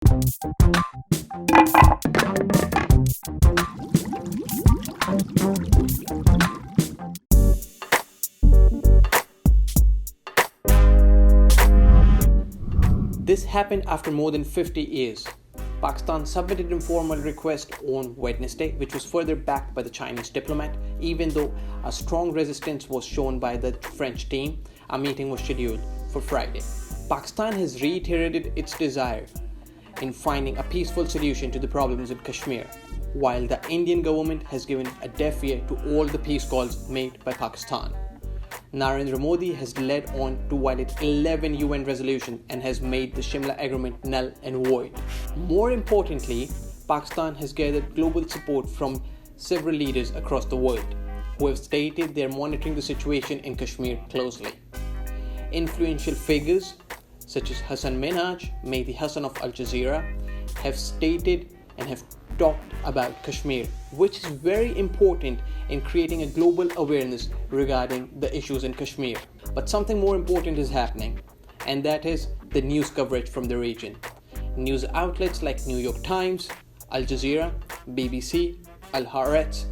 This happened after more than 50 years. Pakistan submitted an informal request on Wednesday, which was further backed by the Chinese diplomat. Even though a strong resistance was shown by the French team, a meeting was scheduled for Friday. Pakistan has reiterated its desire in finding a peaceful solution to the problems in Kashmir, while the Indian government has given a deaf ear to all the peace calls made by Pakistan. Narendra Modi has led on to violate 11 UN resolutions and has made the Shimla Agreement null and void. More importantly, Pakistan has gathered global support from several leaders across the world who have stated they are monitoring the situation in Kashmir closely. Influential figures such as Hassan Minhaj, Mehdi Hassan of Al Jazeera, have stated and have talked about Kashmir, which is very important in creating a global awareness regarding the issues in Kashmir. But something more important is happening, and that is the news coverage from the region. News outlets like New York Times, Al Jazeera, BBC, Al Haaretz,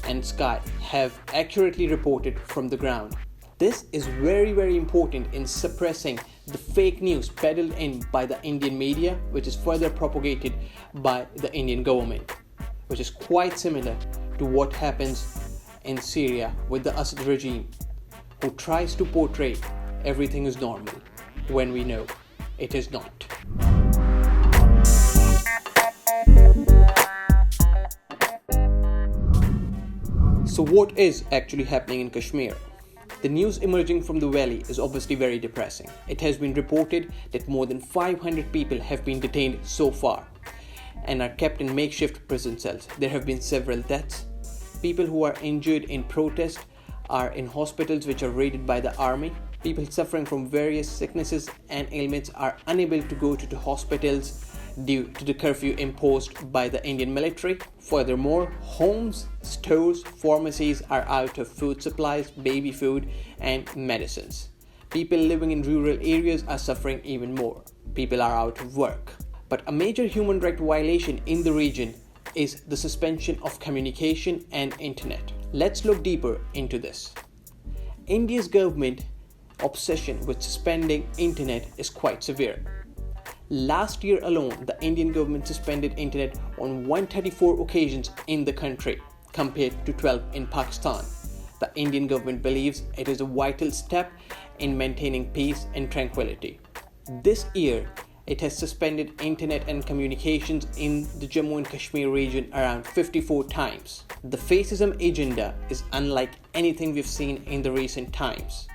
and Sky have accurately reported from the ground. This is very important in suppressing the fake news peddled in by the Indian media, which is further propagated by the Indian government, which is quite similar to what happens in Syria with the Assad regime, who tries to portray everything is normal when we know it is not. So what is actually happening in Kashmir? The news emerging from the valley is obviously very depressing. It has been reported that more than 500 people have been detained so far and are kept in makeshift prison cells. There have been several deaths. People who are injured in protest are in hospitals which are raided by the army. People suffering from various sicknesses and ailments are unable to go to the hospitals due to the curfew imposed by the Indian military. Furthermore, homes, stores, pharmacies are out of food supplies, baby food, and medicines. People living in rural areas are suffering even more. People are out of work. But a major human rights violation in the region is the suspension of communication and internet. Let's look deeper into this. India's government obsession with suspending internet is quite severe. Last year alone, the Indian government suspended internet on 134 occasions in the country, compared to 12 in Pakistan. The Indian government believes it is a vital step in maintaining peace and tranquility. This year, it has suspended internet and communications in the Jammu and Kashmir region around 54 times. The fascism agenda is unlike anything we've seen in the recent times.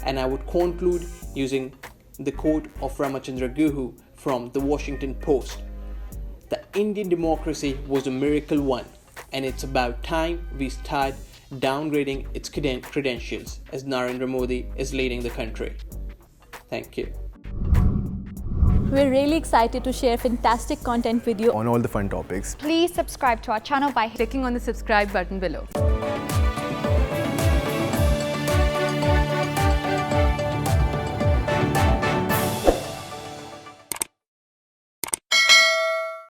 And I would conclude using the quote of Ramachandra Guhu from the Washington Post. The Indian democracy was a miracle one, and it's about time we start downgrading its credentials as Narendra Modi is leading the country. Thank you. We're really excited to share fantastic content with you on all the fun topics. Please subscribe to our channel by clicking on the subscribe button below.